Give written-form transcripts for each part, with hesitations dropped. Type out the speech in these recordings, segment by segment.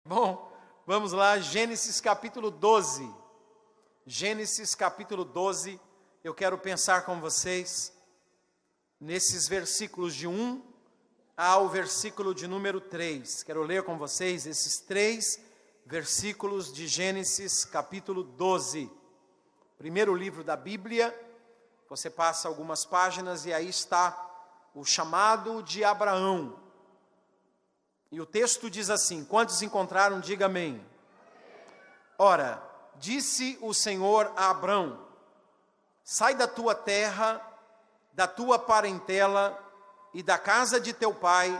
Bom, vamos lá, Gênesis capítulo 12. Gênesis capítulo 12, eu quero pensar com vocês nesses versículos de 1 ao versículo de número 3. Quero ler com vocês esses 3 versículos de Gênesis capítulo 12. Primeiro livro da Bíblia, você passa algumas páginas e aí está o chamado de Abraão. E o texto diz assim: quantos encontraram, diga amém. Ora, disse o Senhor a Abrão: sai da tua terra, da tua parentela e da casa de teu pai,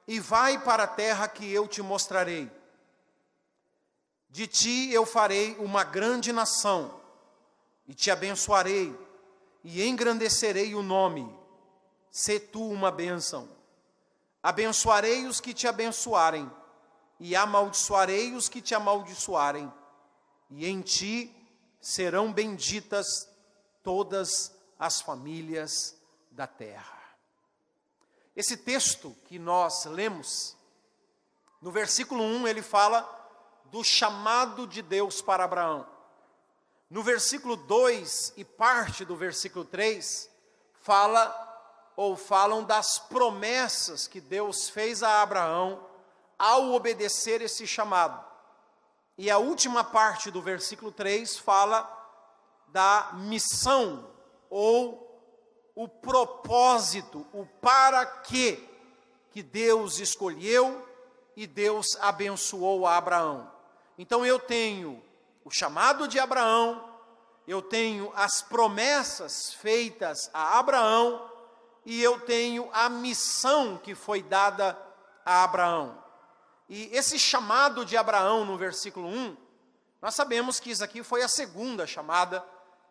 e vai para a terra que eu te mostrarei. De ti eu farei uma grande nação, e te abençoarei, e engrandecerei o nome. Sê tu uma bênção. Abençoarei os que te abençoarem, e amaldiçoarei os que te amaldiçoarem, e em ti serão benditas todas as famílias da terra. Esse texto que nós lemos, no versículo 1, ele fala do chamado de Deus para Abraão. No versículo 2 e parte do versículo 3, falam das promessas que Deus fez a Abraão ao obedecer esse chamado. E a última parte do versículo 3 fala da missão, ou o propósito, o para quê que Deus escolheu e Deus abençoou a Abraão. Então eu tenho o chamado de Abraão, eu tenho as promessas feitas a Abraão, e eu tenho a missão que foi dada a Abraão. E esse chamado de Abraão no versículo 1, nós sabemos que isso aqui foi a segunda chamada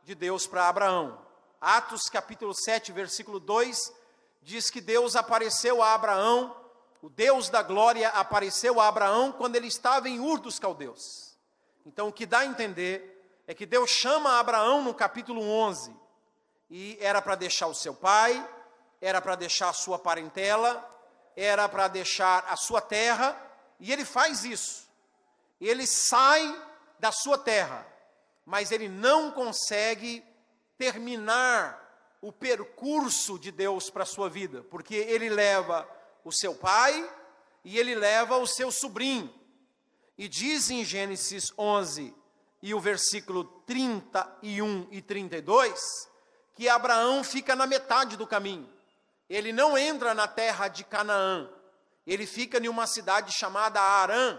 de Deus para Abraão. Atos capítulo 7, versículo 2, diz que Deus apareceu a Abraão, o Deus da glória apareceu a Abraão quando ele estava em Ur dos Caldeus. Então o que dá a entender é que Deus chama Abraão no capítulo 11, e era para deixar o seu pai, era para deixar a sua parentela, era para deixar a sua terra, e ele faz isso. Ele sai da sua terra, mas ele não consegue terminar o percurso de Deus para a sua vida, porque ele leva o seu pai e ele leva o seu sobrinho. E diz em Gênesis 11, e o versículo 31 e 32, que Abraão fica na metade do caminho. Ele não entra na terra de Canaã, ele fica em uma cidade chamada Harã,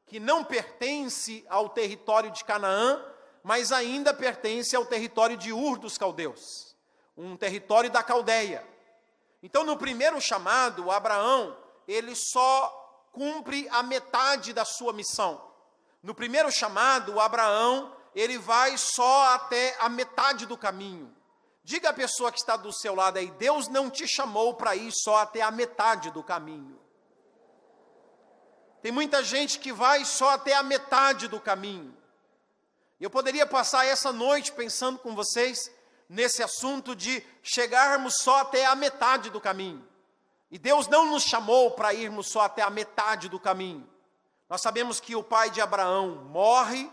que não pertence ao território de Canaã, mas ainda pertence ao território de Ur dos Caldeus, um território da Caldeia. Então, no primeiro chamado, Abraão, ele só cumpre a metade da sua missão. No primeiro chamado, Abraão, ele vai só até a metade do caminho. Diga à pessoa que está do seu lado aí: Deus não te chamou para ir só até a metade do caminho. Tem muita gente que vai só até a metade do caminho. Eu poderia passar essa noite pensando com vocês nesse assunto de chegarmos só até a metade do caminho. E Deus não nos chamou para irmos só até a metade do caminho. Nós sabemos que o pai de Abraão morre,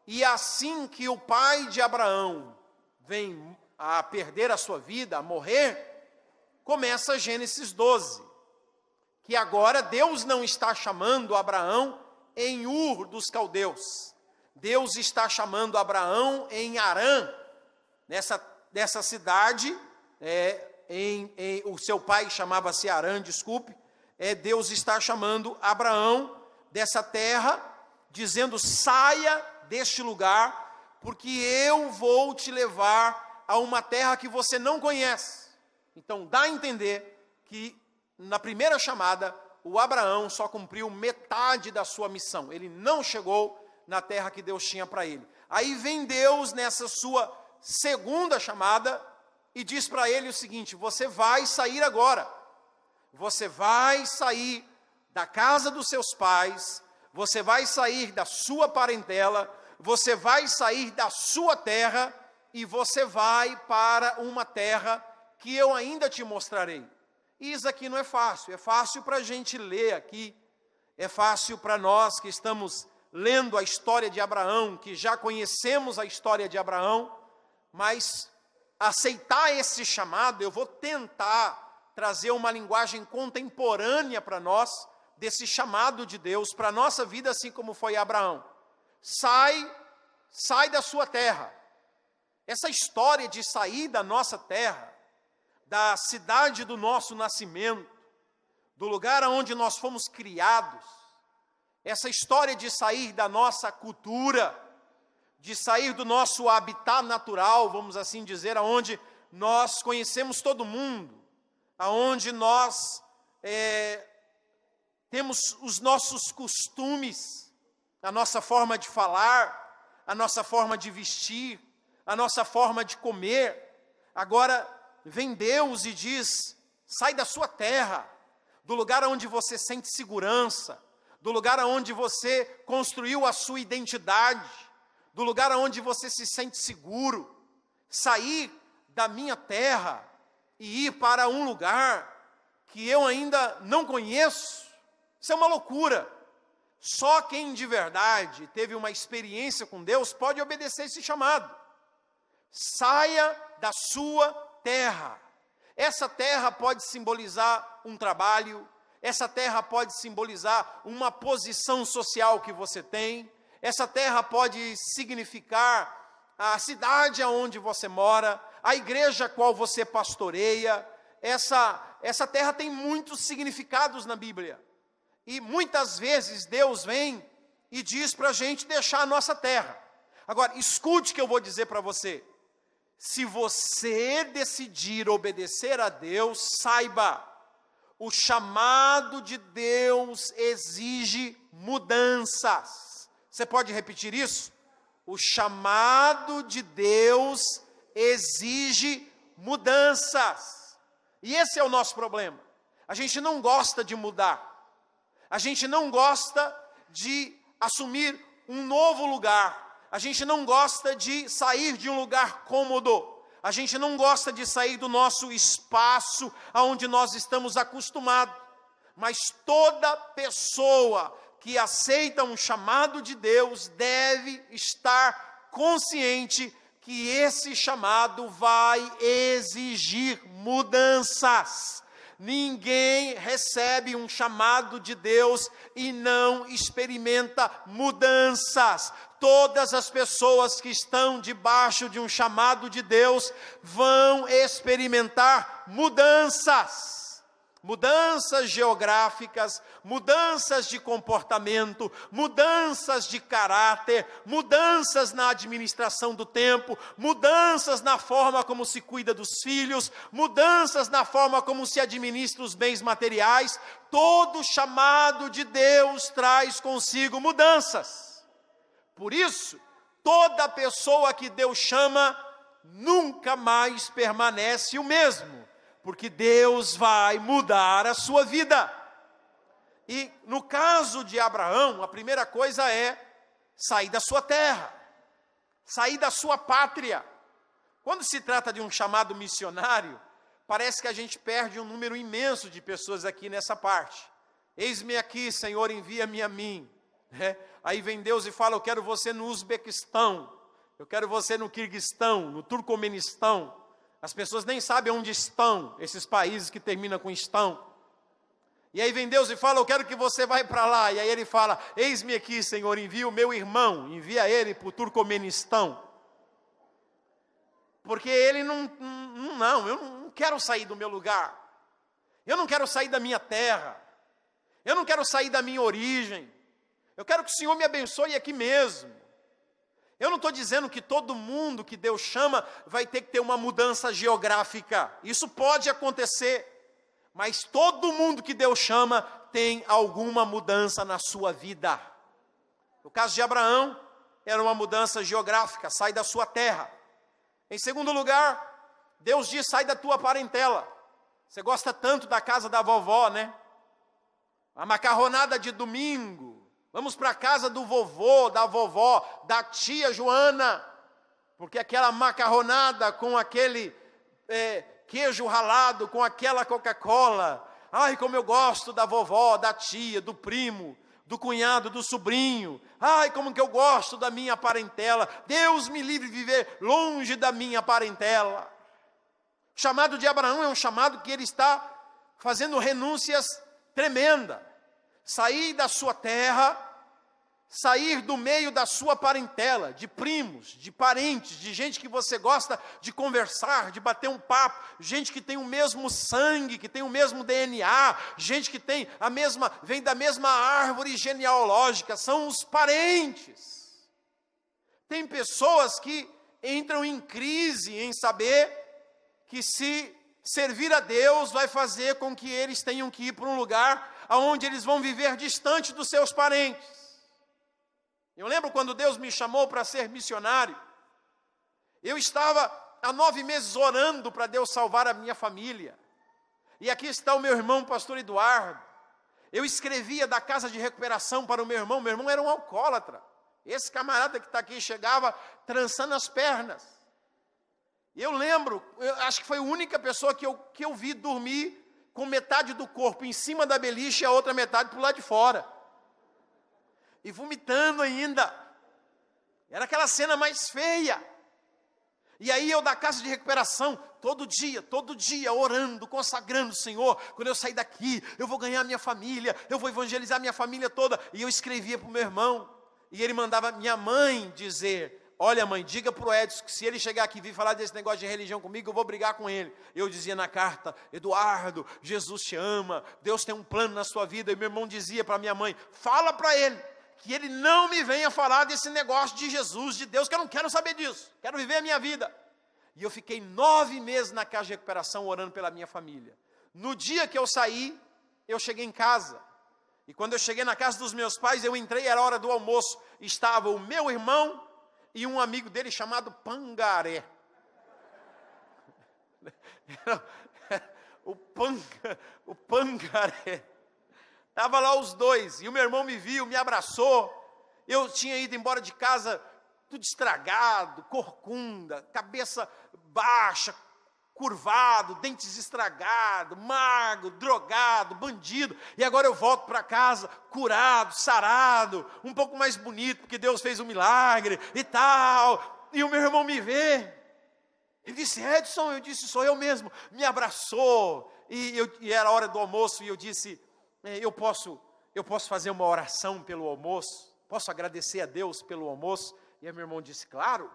e assim que o pai de Abraão vem a perder a sua vida, a morrer, começa Gênesis 12, que agora Deus não está chamando Abraão em Ur dos Caldeus, Deus está chamando Abraão em Harã, nessa cidade, o seu pai chamava-se Harã, Deus está chamando Abraão dessa terra, dizendo: saia deste lugar, porque eu vou te levar a uma terra que você não conhece. Então dá a entender que na primeira chamada, o Abraão só cumpriu metade da sua missão, ele não chegou na terra que Deus tinha para ele. Aí vem Deus nessa sua segunda chamada e diz para ele o seguinte: você vai sair agora, você vai sair da casa dos seus pais, você vai sair da sua parentela, você vai sair da sua terra, e você vai para uma terra que eu ainda te mostrarei. E isso aqui não é fácil para a gente ler aqui, É fácil para nós que estamos lendo a história de Abraão, que já conhecemos a história de Abraão, mas aceitar esse chamado, eu vou tentar trazer uma linguagem contemporânea para nós, desse chamado de Deus para a nossa vida, assim como foi Abraão. Sai da sua terra. Essa história de sair da nossa terra, da cidade do nosso nascimento, do lugar onde nós fomos criados, essa história de sair da nossa cultura, de sair do nosso habitat natural, vamos assim dizer, aonde nós conhecemos todo mundo, aonde nós temos os nossos costumes, a nossa forma de falar, a nossa forma de vestir, a nossa forma de comer. Agora vem Deus e diz: sai da sua terra, do lugar onde você sente segurança, do lugar onde você construiu a sua identidade, do lugar onde você se sente seguro, sair da minha terra e ir para um lugar que eu ainda não conheço. Isso é uma loucura. Só quem de verdade teve uma experiência com Deus pode obedecer esse chamado. Saia da sua terra. Essa terra pode simbolizar um trabalho, essa terra pode simbolizar uma posição social que você tem, essa terra pode significar a cidade onde você mora, a igreja a qual você pastoreia. Essa terra tem muitos significados na Bíblia. E muitas vezes Deus vem e diz para a gente deixar a nossa terra. Agora, escute o que eu vou dizer para você. Se você decidir obedecer a Deus, saiba, o chamado de Deus exige mudanças. Você pode repetir isso? O chamado de Deus exige mudanças. E esse é o nosso problema. A gente não gosta de mudar. A gente não gosta de assumir um novo lugar. A gente não gosta de sair de um lugar cômodo. A gente não gosta de sair do nosso espaço aonde nós estamos acostumados. Mas toda pessoa que aceita um chamado de Deus deve estar consciente que esse chamado vai exigir mudanças. Ninguém recebe um chamado de Deus e não experimenta mudanças. Todas as pessoas que estão debaixo de um chamado de Deus vão experimentar mudanças. Mudanças geográficas, mudanças de comportamento, mudanças de caráter, mudanças na administração do tempo, mudanças na forma como se cuida dos filhos, mudanças na forma como se administra os bens materiais. Todo chamado de Deus traz consigo mudanças. Por isso, toda pessoa que Deus chama nunca mais permanece o mesmo. Porque Deus vai mudar a sua vida. E no caso de Abraão, a primeira coisa é sair da sua terra, sair da sua pátria. Quando se trata de um chamado missionário, parece que a gente perde um número imenso de pessoas aqui nessa parte. Eis-me aqui, Senhor, envia-me a mim. Aí vem Deus e fala: eu quero você no Uzbequistão, eu quero você no Quirguistão, no Turcomenistão. As pessoas nem sabem onde estão esses países que terminam com estão. E aí vem Deus e fala: eu quero que você vá para lá. E aí ele fala: eis-me aqui, Senhor, envia o meu irmão, envia ele para o Turcomenistão. Porque ele eu não quero sair do meu lugar. Eu não quero sair da minha terra. Eu não quero sair da minha origem. Eu quero que o Senhor me abençoe aqui mesmo. Eu não estou dizendo que todo mundo que Deus chama vai ter que ter uma mudança geográfica. Isso pode acontecer. Mas todo mundo que Deus chama tem alguma mudança na sua vida. No caso de Abraão, era uma mudança geográfica, sai da sua terra. Em segundo lugar, Deus diz: sai da tua parentela. Você gosta tanto da casa da vovó, né? A macarronada de domingo. Vamos para a casa do vovô, da vovó, da tia Joana, porque aquela macarronada com aquele queijo ralado, com aquela Coca-Cola, Ai, como eu gosto da vovó, da tia, do primo, do cunhado, do sobrinho. Ai, como que eu gosto da minha parentela. Deus me livre de viver longe da minha parentela. O chamado de Abraão é um chamado que ele está fazendo renúncias tremendas. Sair da sua terra, sair do meio da sua parentela, de primos, de parentes, de gente que você gosta de conversar, de bater um papo, gente que tem o mesmo sangue, que tem o mesmo DNA, gente que tem vem da mesma árvore genealógica, são os parentes. Tem pessoas que entram em crise em saber que se servir a Deus vai fazer com que eles tenham que ir para um lugar onde eles vão viver distante dos seus parentes. Eu lembro quando Deus me chamou para ser missionário, eu estava há 9 meses orando para Deus salvar a minha família. E aqui está o meu irmão, pastor Eduardo. Eu escrevia da casa de recuperação para o meu irmão era um alcoólatra. Esse camarada que está aqui chegava trançando as pernas. Eu lembro, acho que foi a única pessoa que eu vi dormir com metade do corpo em cima da beliche e a outra metade para o lado de fora. E vomitando ainda. Era aquela cena mais feia. E aí eu da casa de recuperação, todo dia, orando, consagrando o Senhor. Quando eu sair daqui, eu vou ganhar minha família, eu vou evangelizar minha família toda. E eu escrevia para o meu irmão. E ele mandava minha mãe dizer: olha, mãe, diga para o Edson que se ele chegar aqui e vir falar desse negócio de religião comigo, eu vou brigar com ele. Eu dizia na carta: Eduardo, Jesus te ama, Deus tem um plano na sua vida. E meu irmão dizia para minha mãe: fala para ele que ele não me venha falar desse negócio de Jesus, de Deus, que eu não quero saber disso, quero viver a minha vida. E eu fiquei 9 meses na casa de recuperação orando pela minha família. No dia que eu saí, eu cheguei em casa. E quando eu cheguei na casa dos meus pais, eu entrei, era hora do almoço. Estava o meu irmão e um amigo dele chamado Pangaré. O Pangaré. Estava lá os dois, e o meu irmão me viu, me abraçou. Eu tinha ido embora de casa tudo estragado, corcunda, cabeça baixa, curvado, dentes estragados, magro, drogado, bandido. E agora eu volto para casa curado, sarado, um pouco mais bonito, porque Deus fez um milagre e tal. E o meu irmão me vê. Ele disse: Edson, eu disse: sou eu mesmo. Me abraçou, e era hora do almoço, e eu disse: eu posso fazer uma oração pelo almoço? Posso agradecer a Deus pelo almoço? E aí meu irmão disse: claro.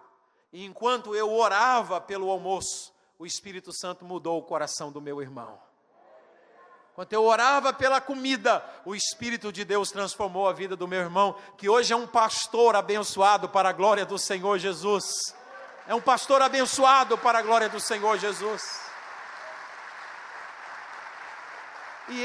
E enquanto eu orava pelo almoço, o Espírito Santo mudou o coração do meu irmão. Enquanto eu orava pela comida, o Espírito de Deus transformou a vida do meu irmão, que hoje é um pastor abençoado para a glória do Senhor Jesus. É um pastor abençoado para a glória do Senhor Jesus. E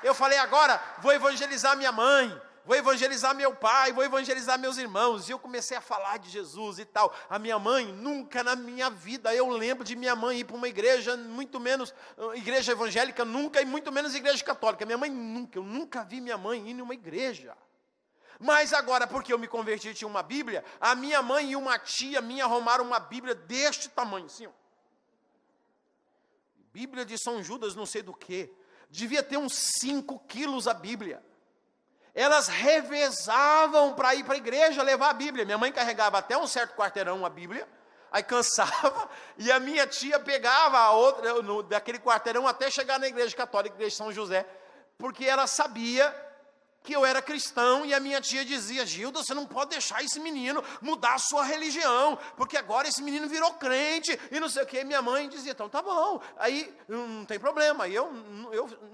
eu falei: agora vou evangelizar minha mãe, vou evangelizar meu pai, vou evangelizar meus irmãos. E eu comecei a falar de Jesus e tal. A minha mãe, nunca na minha vida eu lembro de minha mãe ir para uma igreja, muito menos igreja evangélica, nunca, e muito menos igreja católica. Minha mãe nunca, eu nunca vi minha mãe ir em uma igreja. Mas agora, porque eu me converti e tinha uma Bíblia, a minha mãe e uma tia minha arrumaram uma Bíblia deste tamanho, assim, ó. Bíblia de São Judas, não sei do que. Devia ter uns 5 quilos a Bíblia. Elas revezavam para ir para a igreja levar a Bíblia. Minha mãe carregava até um certo quarteirão a Bíblia, aí cansava, e a minha tia pegava a outra, daquele quarteirão até chegar na igreja católica, igreja de São José, porque ela sabia que eu era cristão, e a minha tia dizia: Gilda, você não pode deixar esse menino mudar a sua religião, porque agora esse menino virou crente, e não sei o que. E minha mãe dizia: então tá bom, aí não tem problema. E eu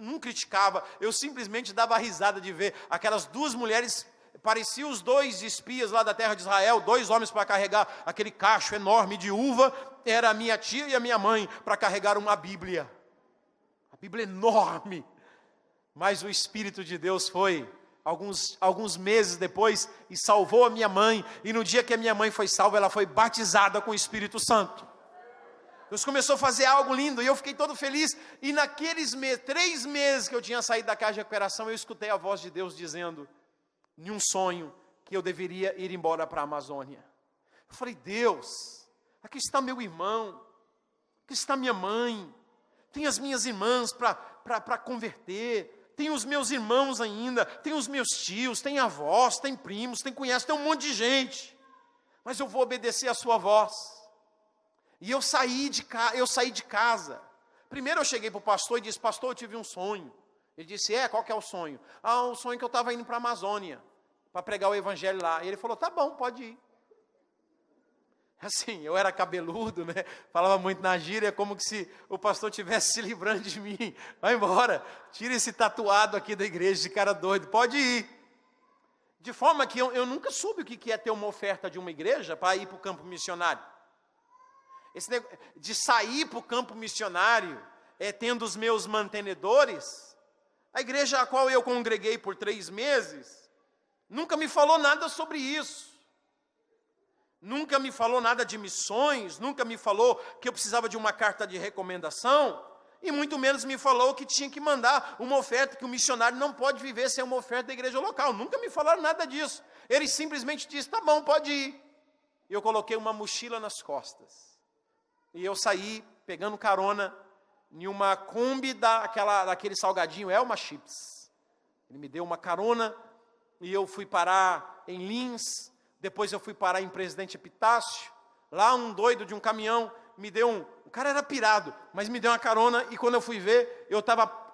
não criticava, eu simplesmente dava risada de ver aquelas 2 mulheres, pareciam os 2 espias lá da terra de Israel, 2 homens para carregar aquele cacho enorme de uva. Era a minha tia e a minha mãe para carregar uma Bíblia, a Bíblia enorme. Mas o Espírito de Deus foi alguns meses depois e salvou a minha mãe. E no dia que a minha mãe foi salva, ela foi batizada com o Espírito Santo. Deus começou a fazer algo lindo, e eu fiquei todo feliz. E naqueles 3 meses que eu tinha saído da casa de recuperação, eu escutei a voz de Deus dizendo, em um sonho, que eu deveria ir embora para a Amazônia. Eu falei: Deus, aqui está meu irmão, aqui está minha mãe, tem as minhas irmãs para converter, tem os meus irmãos ainda, tem os meus tios, tem avós, tem primos, tem cunhados, tem um monte de gente. Mas eu vou obedecer a sua voz. E eu saí de casa. Primeiro eu cheguei para o pastor e disse: pastor, eu tive um sonho. Ele disse: qual que é o sonho? O sonho que eu estava indo para a Amazônia, para pregar o evangelho lá. E ele falou: tá bom, pode ir. Assim, eu era cabeludo, né? Falava muito na gíria, como que se o pastor estivesse se livrando de mim. Vai embora, tira esse tatuado aqui da igreja, de cara doido, pode ir. De forma que eu nunca soube o que é ter uma oferta de uma igreja para ir para o campo missionário. Esse negócio de sair para o campo missionário, tendo os meus mantenedores, a igreja a qual eu congreguei por 3 meses, nunca me falou nada sobre isso. Nunca me falou nada de missões, nunca me falou que eu precisava de uma carta de recomendação, e muito menos me falou que tinha que mandar uma oferta, que o missionário não pode viver sem uma oferta da igreja local. Nunca me falaram nada disso. Ele simplesmente disse: tá bom, pode ir. E eu coloquei uma mochila nas costas. E eu saí pegando carona em uma Kombi daquele salgadinho Elma Chips. Ele me deu uma carona e eu fui parar em Lins. Depois eu fui parar em Presidente Epitácio. Lá um doido de um caminhão me deu o cara era pirado, mas me deu uma carona. E quando eu fui ver,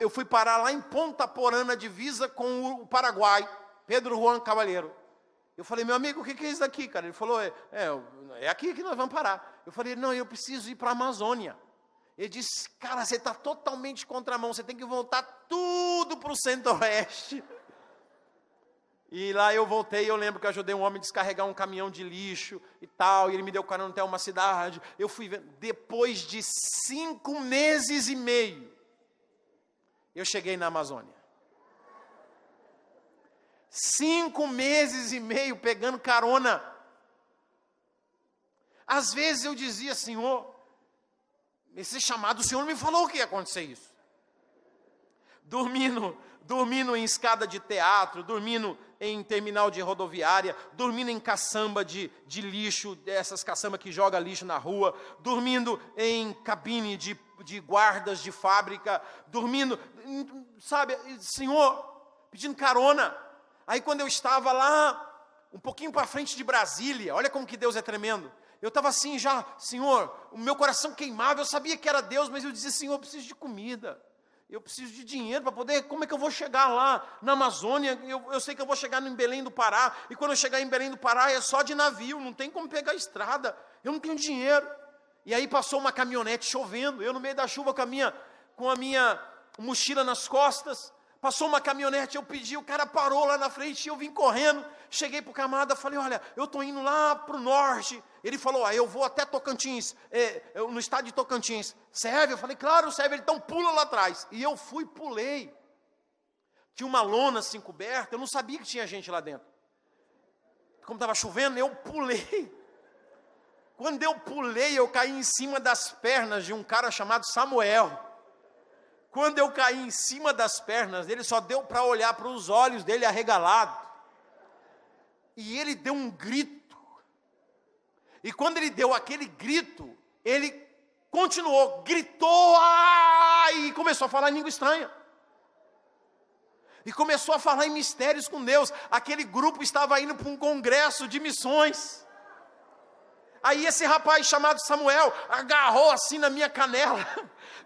eu fui parar lá em Ponta Porã, na divisa com o Paraguai, Pedro Juan Cavalheiro. Eu falei: meu amigo, o que é isso daqui, cara? Ele falou: é aqui que nós vamos parar. Eu falei: não, eu preciso ir para a Amazônia. Ele disse: cara, você está totalmente contramão, você tem que voltar tudo para o centro-oeste. E lá eu voltei, eu lembro que eu ajudei um homem a descarregar um caminhão de lixo e tal, e ele me deu carona até uma cidade. Eu fui vendo, depois de 5 meses e meio, eu cheguei na Amazônia. 5 meses e meio pegando carona. Às vezes eu dizia: Senhor, esse chamado, o Senhor não me falou que ia acontecer isso. Dormindo em escada de teatro, dormindo em terminal de rodoviária, dormindo em caçamba de lixo, essas caçambas que jogam lixo na rua, dormindo em cabine de guardas de fábrica, dormindo, sabe, Senhor, pedindo carona. Aí quando eu estava lá, um pouquinho para frente de Brasília, olha como que Deus é tremendo, eu estava assim já: Senhor, o meu coração queimava, eu sabia que era Deus, mas eu dizia: Senhor, eu preciso de comida. Eu preciso de dinheiro para poder, como é que eu vou chegar lá na Amazônia? Eu sei que eu vou chegar em Belém do Pará, e quando eu chegar em Belém do Pará é só de navio, não tem como pegar a estrada, eu não tenho dinheiro. E aí passou uma caminhonete chovendo, eu no meio da chuva com a minha mochila nas costas, passou uma caminhonete, eu pedi, o cara parou lá na frente, eu vim correndo, cheguei para o camarada, falei: olha, eu estou indo lá para o norte. Ele falou: eu vou até Tocantins, no estado de Tocantins, serve? Eu falei: claro, serve. Ele: então pula lá atrás. E eu pulei. Tinha uma lona assim coberta, eu não sabia que tinha gente lá dentro. Como estava chovendo, eu pulei. Quando eu pulei, eu caí em cima das pernas de um cara chamado Samuel. Quando eu caí em cima das pernas dele, só deu para olhar para os olhos dele arregalados. E ele deu um grito. E quando ele deu aquele grito, ele continuou, gritou, e começou a falar em língua estranha. E começou a falar em mistérios com Deus. Aquele grupo estava indo para um congresso de missões. Aí esse rapaz chamado Samuel agarrou assim na minha canela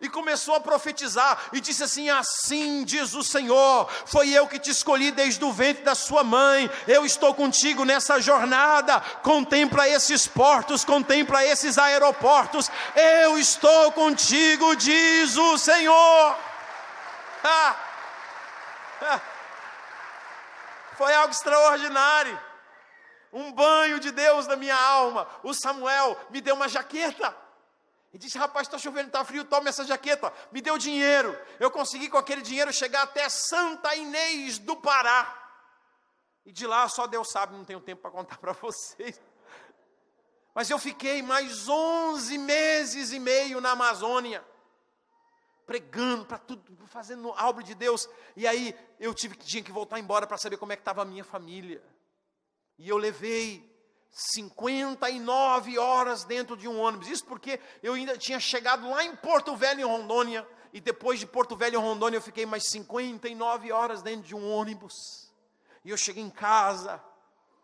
e começou a profetizar e disse assim: assim diz o Senhor, foi eu que te escolhi desde o ventre da sua mãe, eu estou contigo nessa jornada, contempla esses portos, contempla esses aeroportos, eu estou contigo, diz o Senhor. Foi algo extraordinário. Um banho de Deus na minha alma. O Samuel me deu uma jaqueta. E disse: rapaz, está chovendo, está frio, toma essa jaqueta. Me deu dinheiro. Eu consegui com aquele dinheiro chegar até Santa Inês do Pará. E de lá só Deus sabe, não tenho tempo para contar para vocês. Mas eu fiquei mais 11 meses e meio na Amazônia, pregando para tudo, fazendo a obra de Deus. E aí eu tinha que voltar embora para saber como é que estava a minha família. E eu levei 59 horas dentro de um ônibus. Isso porque eu ainda tinha chegado lá em Porto Velho, em Rondônia. e depois de Porto Velho, Rondônia, eu fiquei mais 59 horas dentro de um ônibus. E eu cheguei em casa,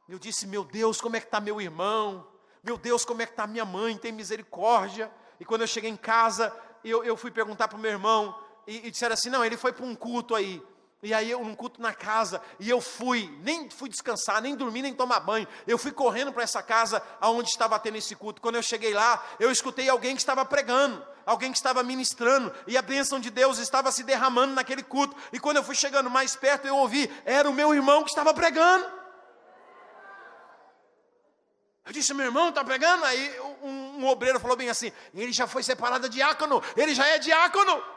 eu disse, meu Deus, como é que está meu irmão? Meu Deus, como é que está minha mãe? Tem misericórdia. E quando eu cheguei em casa, eu fui perguntar para o meu irmão, e disseram assim, não, ele foi para um culto aí. E aí, um culto na casa, e eu nem fui descansar, nem dormir, nem tomar banho. Eu fui correndo para essa casa, onde estava tendo esse culto. Quando eu cheguei lá, eu escutei alguém que estava pregando, alguém que estava ministrando, e a bênção de Deus estava se derramando naquele culto. E quando eu fui chegando mais perto, eu ouvi, era o meu irmão que estava pregando. Eu disse, meu irmão está pregando? Aí um obreiro falou bem assim, ele já foi separado de diácono, ele já é diácono.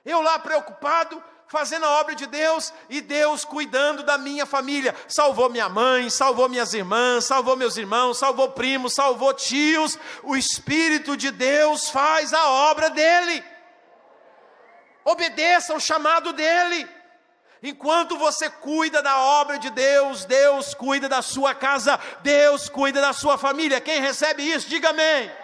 Eu lá preocupado, fazendo a obra de Deus, e Deus cuidando da minha família. Salvou minha mãe, salvou minhas irmãs, salvou meus irmãos, salvou primos, salvou tios. O Espírito de Deus faz a obra dele. Obedeça ao chamado dele. Enquanto você cuida da obra de Deus, Deus cuida da sua casa, Deus cuida da sua família. Quem recebe isso, diga amém.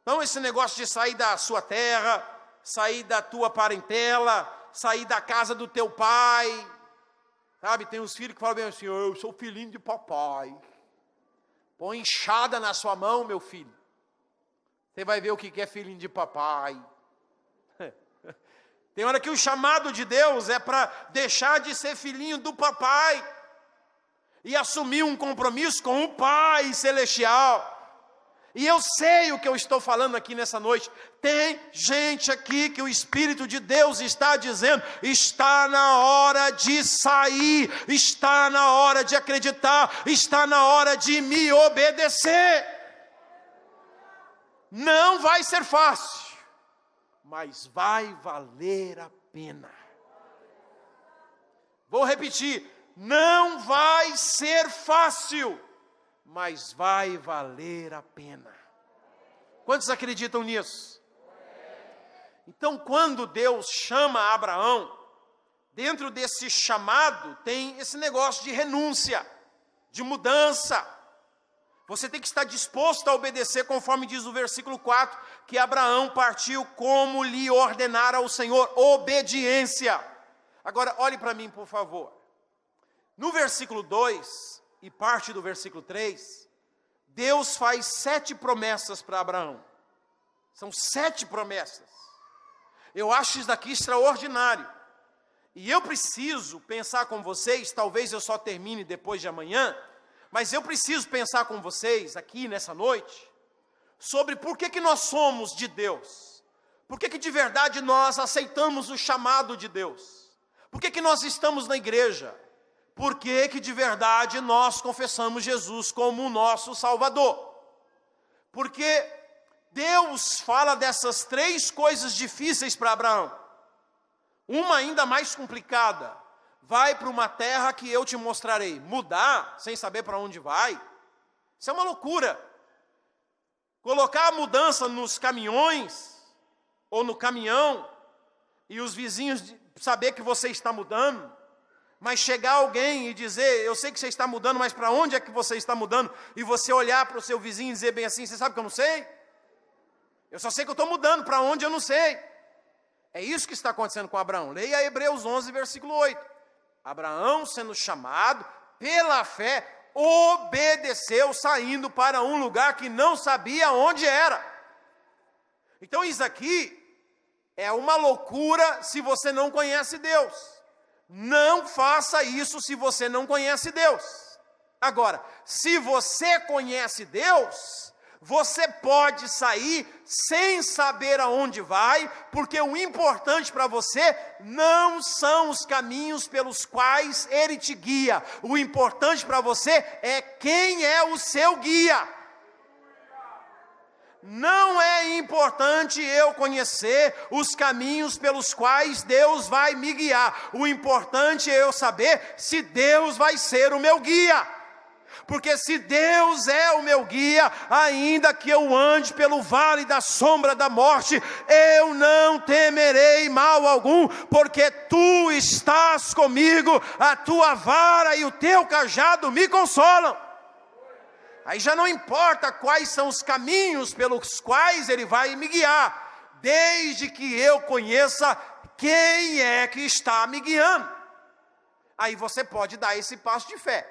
Então esse negócio de sair da sua terra, sair da tua parentela, sair da casa do teu pai, sabe, tem uns filhos que falam bem assim, eu sou filhinho de papai. Põe enxada na sua mão, meu filho. Você vai ver o que é filhinho de papai. Tem hora que o chamado de Deus é para deixar de ser filhinho do papai e assumir um compromisso com o Pai Celestial. E eu sei o que eu estou falando aqui nessa noite. Tem gente aqui que o Espírito de Deus está dizendo, está na hora de sair, está na hora de acreditar, está na hora de me obedecer. Não vai ser fácil, mas vai valer a pena. Vou repetir, não vai ser fácil, mas vai valer a pena. Quantos acreditam nisso? Então, quando Deus chama Abraão, dentro desse chamado tem esse negócio de renúncia, de mudança. Você tem que estar disposto a obedecer, conforme diz o versículo 4, que Abraão partiu como lhe ordenara o Senhor, obediência. Agora, olhe para mim, por favor. No versículo 2, e parte do versículo 3, Deus faz 7 promessas para Abraão. São 7 promessas. Eu acho isso daqui extraordinário. E eu preciso pensar com vocês, talvez eu só termine depois de amanhã, mas eu preciso pensar com vocês aqui nessa noite, sobre por que nós somos de Deus. Por que de verdade nós aceitamos o chamado de Deus. Por que nós estamos na igreja. Por que de verdade nós confessamos Jesus como o nosso Salvador? Porque Deus fala dessas 3 coisas difíceis para Abraão. Uma ainda mais complicada. Vai para uma terra que eu te mostrarei. Mudar, sem saber para onde vai, isso é uma loucura. Colocar a mudança nos caminhões, ou no caminhão, e os vizinhos saber que você está mudando, mas chegar alguém e dizer, eu sei que você está mudando, mas para onde é que você está mudando? E você olhar para o seu vizinho e dizer bem assim, você sabe que eu não sei? Eu só sei que eu estou mudando, para onde eu não sei. É isso que está acontecendo com Abraão. Leia Hebreus 11, versículo 8. Abraão, sendo chamado pela fé, obedeceu, saindo para um lugar que não sabia onde era. Então isso aqui é uma loucura se você não conhece Deus. Não faça isso se você não conhece Deus. Agora, se você conhece Deus, você pode sair sem saber aonde vai, porque o importante para você não são os caminhos pelos quais Ele te guia. O importante para você é quem é o seu guia. Não é importante eu conhecer os caminhos pelos quais Deus vai me guiar. O importante é eu saber se Deus vai ser o meu guia. Porque se Deus é o meu guia, ainda que eu ande pelo vale da sombra da morte, eu não temerei mal algum, porque Tu estás comigo, a Tua vara e o Teu cajado me consolam. Aí já não importa quais são os caminhos pelos quais Ele vai me guiar, desde que eu conheça quem é que está me guiando. Aí você pode dar esse passo de fé.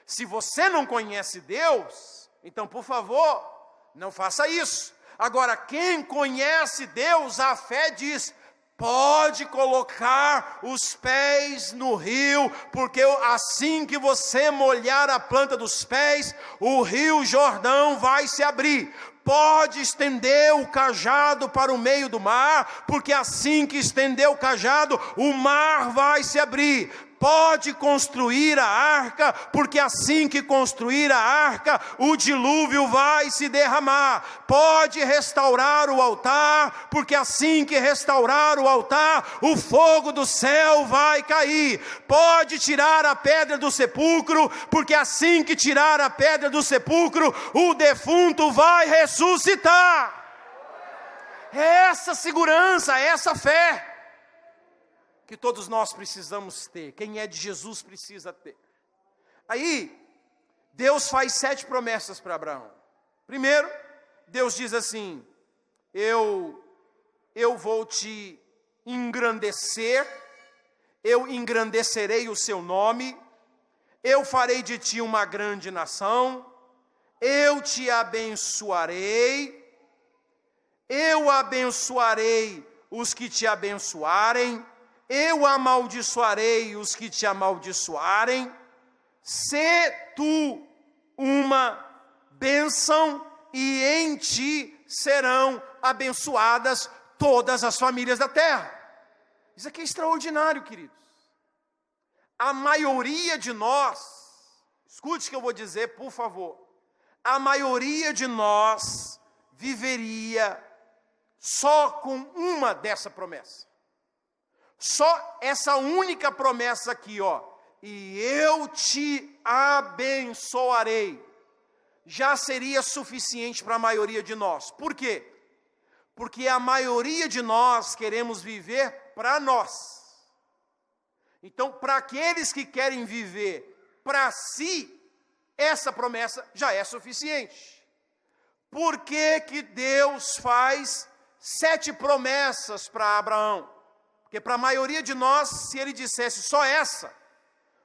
Se você não conhece Deus, então, por favor, não faça isso. Agora, quem conhece Deus, a fé diz: pode colocar os pés no rio, porque assim que você molhar a planta dos pés, o rio Jordão vai se abrir. Pode estender o cajado para o meio do mar, porque assim que estender o cajado, o mar vai se abrir. Pode construir a arca, porque assim que construir a arca, o dilúvio vai se derramar. Pode restaurar o altar, porque assim que restaurar o altar, o fogo do céu vai cair. Pode tirar a pedra do sepulcro, porque assim que tirar a pedra do sepulcro, o defunto vai ressuscitar. É essa segurança, é essa fé que todos nós precisamos ter. Quem é de Jesus precisa ter. Aí, Deus faz 7 promessas para Abraão. Primeiro, Deus diz assim: eu vou te engrandecer, eu engrandecerei o seu nome, eu farei de ti uma grande nação, eu te abençoarei, eu abençoarei os que te abençoarem, eu amaldiçoarei os que te amaldiçoarem, sê tu uma bênção, e em ti serão abençoadas todas as famílias da terra. Isso aqui é extraordinário, queridos. A maioria de nós, escute o que eu vou dizer, por favor. A maioria de nós viveria só com uma dessa promessa. Só essa única promessa aqui, ó. E eu te abençoarei. Já seria suficiente para a maioria de nós. Por quê? Porque a maioria de nós queremos viver para nós. Então, para aqueles que querem viver para si, essa promessa já é suficiente. Por que que Deus faz 7 promessas para Abraão? Porque para a maioria de nós, se ele dissesse só essa,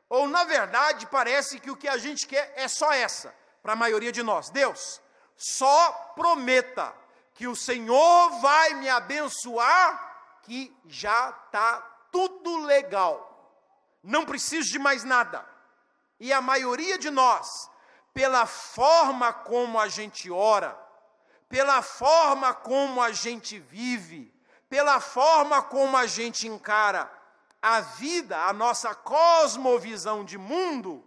ou na verdade parece que o que a gente quer é só essa, para a maioria de nós. Deus, só prometa que o Senhor vai me abençoar, que já está tudo legal. Não preciso de mais nada. E a maioria de nós, pela forma como a gente ora, pela forma como a gente vive, pela forma como a gente encara a vida, a nossa cosmovisão de mundo,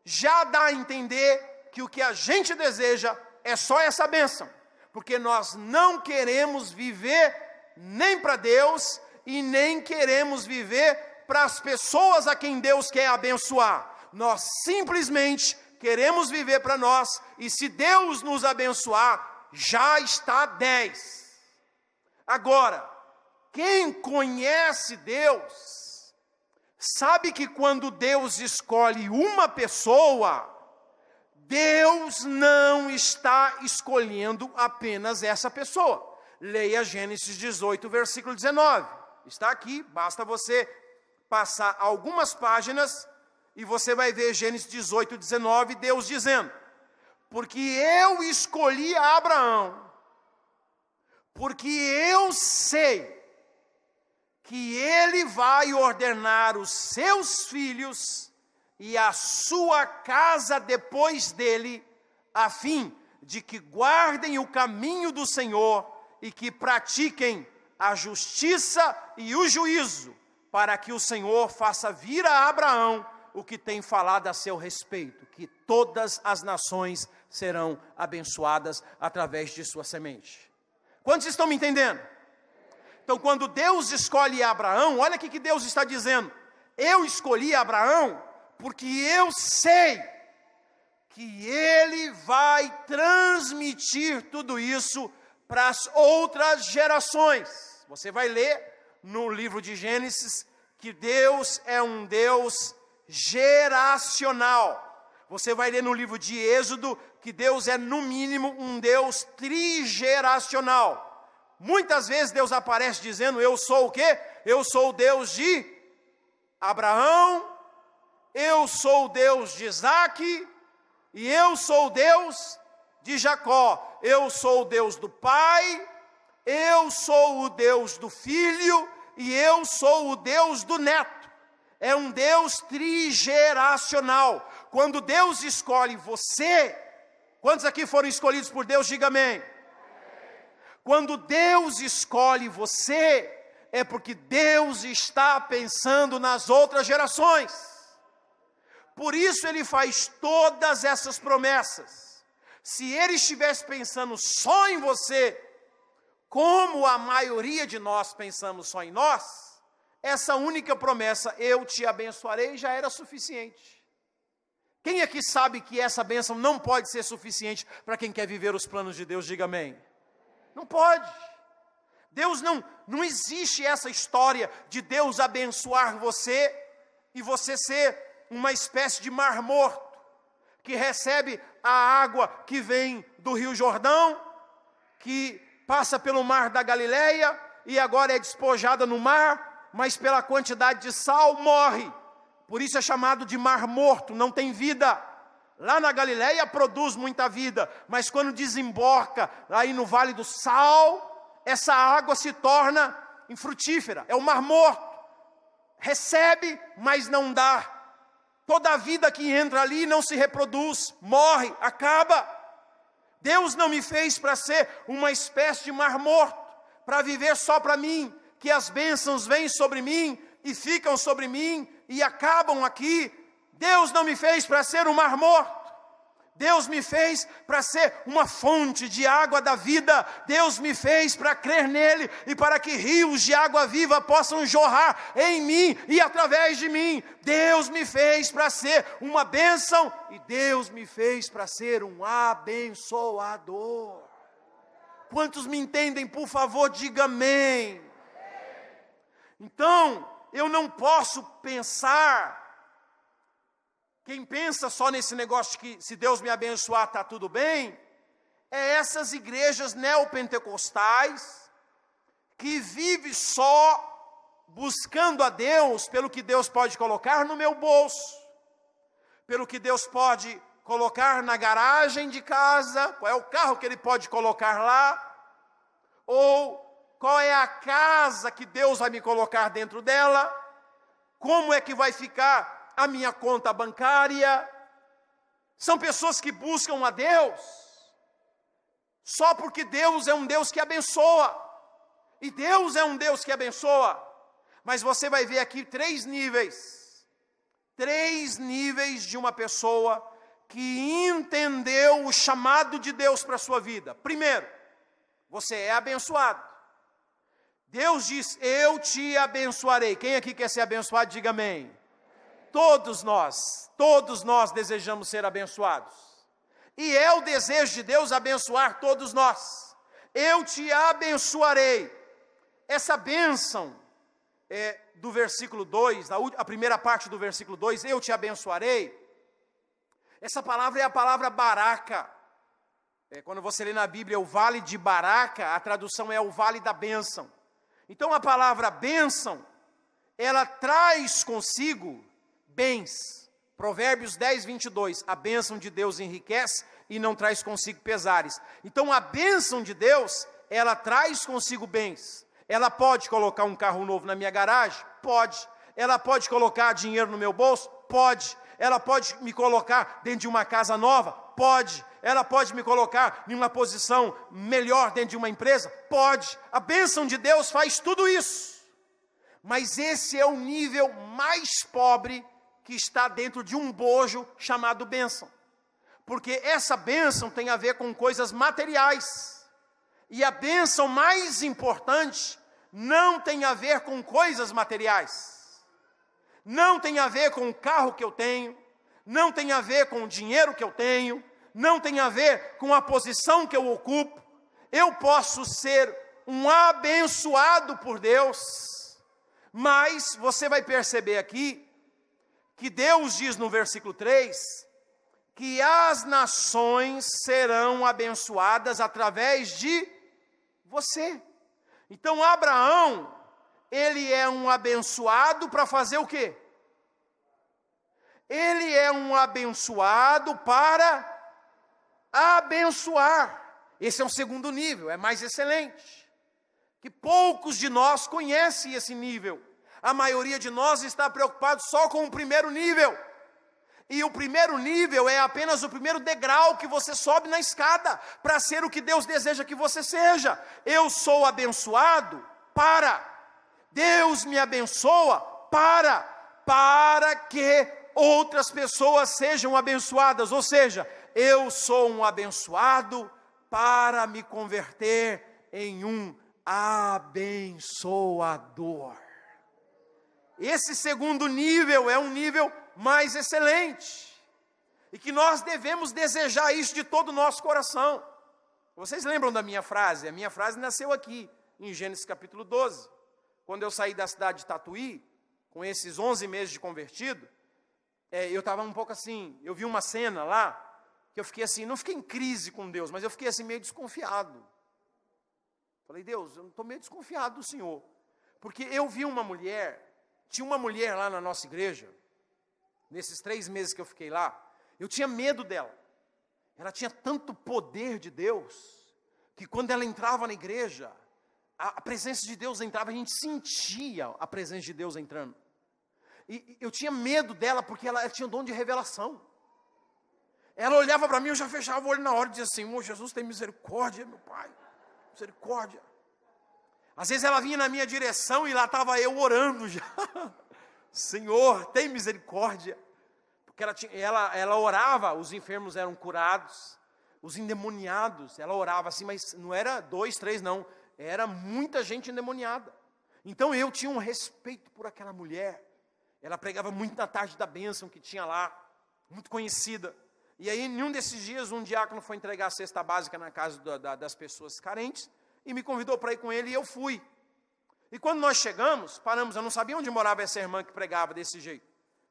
já dá a entender que o que a gente deseja é só essa bênção. Porque nós não queremos viver nem para Deus e nem queremos viver para as pessoas a quem Deus quer abençoar. Nós simplesmente queremos viver para nós, e se Deus nos abençoar, já está 10. Agora, quem conhece Deus, sabe que quando Deus escolhe uma pessoa, Deus não está escolhendo apenas essa pessoa. Leia Gênesis 18, versículo 19. Está aqui, basta você passar algumas páginas e você vai ver Gênesis 18, 19, Deus dizendo: porque eu escolhi Abraão, porque eu sei que ele vai ordenar os seus filhos e a sua casa depois dele, a fim de que guardem o caminho do Senhor e que pratiquem a justiça e o juízo, para que o Senhor faça vir a Abraão o que tem falado a seu respeito, que todas as nações serão abençoadas através de sua semente. Quantos estão me entendendo? Então, quando Deus escolhe Abraão, olha o que Deus está dizendo: eu escolhi Abraão porque eu sei que ele vai transmitir tudo isso para as outras gerações. Você vai ler no livro de Gênesis que Deus é um Deus geracional. Você vai ler no livro de Êxodo que Deus é, no mínimo, um Deus trigeracional. Muitas vezes Deus aparece dizendo, eu sou o quê? Eu sou o Deus de Abraão, eu sou o Deus de Isaque, e eu sou o Deus de Jacó. Eu sou o Deus do Pai, eu sou o Deus do Filho, e eu sou o Deus do Neto. É um Deus trigeracional. Quando Deus escolhe você, quantos aqui foram escolhidos por Deus? Diga amém. Quando Deus escolhe você, é porque Deus está pensando nas outras gerações. Por isso Ele faz todas essas promessas. Se Ele estivesse pensando só em você, como a maioria de nós pensamos só em nós, essa única promessa, eu te abençoarei, já era suficiente. Quem aqui sabe que essa bênção não pode ser suficiente para quem quer viver os planos de Deus? Diga amém. Não pode. Deus não existe essa história de Deus abençoar você e você ser uma espécie de mar morto, que recebe a água que vem do Rio Jordão, que passa pelo mar da Galileia e agora é despojada no mar, mas pela quantidade de sal morre. Por isso é chamado de mar morto, não tem vida. Lá na Galileia produz muita vida, mas quando desemboca aí no Vale do Sal, essa água se torna infrutífera, é o mar morto. Recebe, mas não dá. Toda a vida que entra ali não se reproduz, morre, acaba. Deus não me fez para ser uma espécie de mar morto, para viver só para mim, que as bênçãos vêm sobre mim e ficam sobre mim e acabam aqui. Deus não me fez para ser um mar morto. Deus me fez para ser uma fonte de água da vida. Deus me fez para crer nele e para que rios de água viva possam jorrar em mim e através de mim. Deus me fez para ser uma bênção e Deus me fez para ser um abençoador. Quantos me entendem, por favor, diga amém. Então, eu não posso pensar. Quem pensa só nesse negócio de que se Deus me abençoar está tudo bem, é essas igrejas neopentecostais que vivem só buscando a Deus pelo que Deus pode colocar no meu bolso, pelo que Deus pode colocar na garagem de casa, qual é o carro que Ele pode colocar lá, ou qual é a casa que Deus vai me colocar dentro dela, como é que vai ficar a minha conta bancária. São pessoas que buscam a Deus só porque Deus é um Deus que abençoa. E Deus é um Deus que abençoa. Mas você vai ver aqui três níveis de uma pessoa que entendeu o chamado de Deus para a sua vida. Primeiro, você é abençoado. Deus diz, eu te abençoarei. Quem aqui quer ser abençoado, diga amém. Todos nós desejamos ser abençoados. E é o desejo de Deus abençoar todos nós. Eu te abençoarei. Essa bênção do versículo 2, a primeira parte do versículo 2, eu te abençoarei. Essa palavra é a palavra Baraca. Quando você lê na Bíblia o vale de Baraca, a tradução é o vale da bênção. Então a palavra bênção, ela traz consigo bens. Provérbios 10, 22, a bênção de Deus enriquece e não traz consigo pesares. Então a bênção de Deus, ela traz consigo bens. Ela pode colocar um carro novo na minha garagem? Pode. Ela pode colocar dinheiro no meu bolso? Pode. Ela pode me colocar dentro de uma casa nova? Pode. Ela pode me colocar em uma posição melhor dentro de uma empresa? Pode. A bênção de Deus faz tudo isso. Mas esse é o nível mais pobre que está dentro de um bojo chamado bênção. Porque essa bênção tem a ver com coisas materiais. E a bênção mais importante não tem a ver com coisas materiais. Não tem a ver com o carro que eu tenho, não tem a ver com o dinheiro que eu tenho, não tem a ver com a posição que eu ocupo. Eu posso ser um abençoado por Deus, mas você vai perceber aqui que Deus diz no versículo 3, que as nações serão abençoadas através de você. Então Abraão, ele é um abençoado para fazer o quê? Ele é um abençoado para abençoar. Esse é o segundo nível, é mais excelente. Que poucos de nós conhecem esse nível. A maioria de nós está preocupado só com o primeiro nível. E o primeiro nível é apenas o primeiro degrau que você sobe na escada para ser o que Deus deseja que você seja. Eu sou abençoado para. Deus me abençoa para que outras pessoas sejam abençoadas. Ou seja, eu sou um abençoado para me converter em um abençoador. Esse segundo nível é um nível mais excelente, e que nós devemos desejar isso de todo o nosso coração. Vocês lembram da minha frase? A minha frase nasceu aqui, em Gênesis capítulo 12, quando eu saí da cidade de Tatuí, com esses 11 meses de convertido, eu estava um pouco assim, eu vi uma cena lá, que eu fiquei assim, não fiquei em crise com Deus, mas eu fiquei assim meio desconfiado. Falei, Deus, eu estou meio desconfiado do Senhor, porque eu vi uma mulher, tinha uma mulher lá na nossa igreja, nesses 3 meses que eu fiquei lá, eu tinha medo dela. Ela tinha tanto poder de Deus, que quando ela entrava na igreja, a presença de Deus entrava, a gente sentia a presença de Deus entrando. E eu tinha medo dela, porque ela tinha dom de revelação. Ela olhava para mim, eu já fechava o olho na hora e dizia assim, oh, Jesus, tem misericórdia, meu Pai, misericórdia. Às vezes ela vinha na minha direção e lá estava eu orando já. Senhor, tem misericórdia. Porque ela orava, os enfermos eram curados, os endemoniados, ela orava assim, mas não era 2, 3 não, era muita gente endemoniada. Então eu tinha um respeito por aquela mulher. Ela pregava muito na tarde da bênção que tinha lá, muito conhecida. E aí, em um desses dias, um diácono foi entregar a cesta básica na casa das pessoas carentes, e me convidou para ir com ele, e eu fui. E quando nós chegamos, paramos, eu não sabia onde morava essa irmã que pregava desse jeito,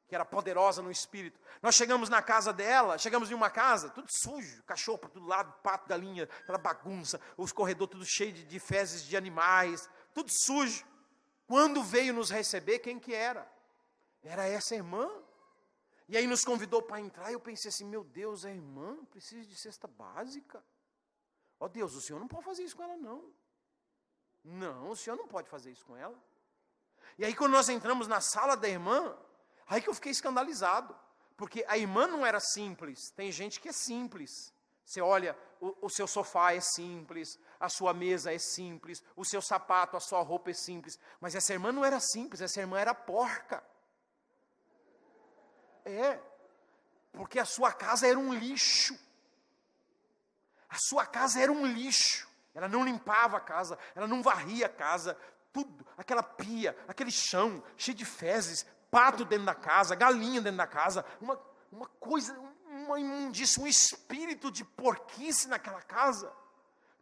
que era poderosa no espírito. Nós chegamos na casa dela, chegamos em uma casa, tudo sujo, cachorro para todo lado, pato, galinha, aquela bagunça, os corredores tudo cheio de fezes de animais, tudo sujo. Quando veio nos receber, quem que era? Era essa irmã. E aí nos convidou para entrar, e eu pensei assim, meu Deus, a irmã precisa de cesta básica? Ó Deus, o Senhor não pode fazer isso com ela não. Não, o Senhor não pode fazer isso com ela. E aí quando nós entramos na sala da irmã, aí que eu fiquei escandalizado, porque a irmã não era simples, tem gente que é simples. Você olha, o seu sofá é simples, a sua mesa é simples, o seu sapato, a sua roupa é simples, mas essa irmã não era simples, essa irmã era porca. Porque a sua casa era um lixo. A sua casa era um lixo. Ela não limpava a casa, ela não varria a casa, tudo, aquela pia, aquele chão, cheio de fezes, pato dentro da casa, galinha dentro da casa, uma coisa, uma imundícia, um espírito de porquice naquela casa,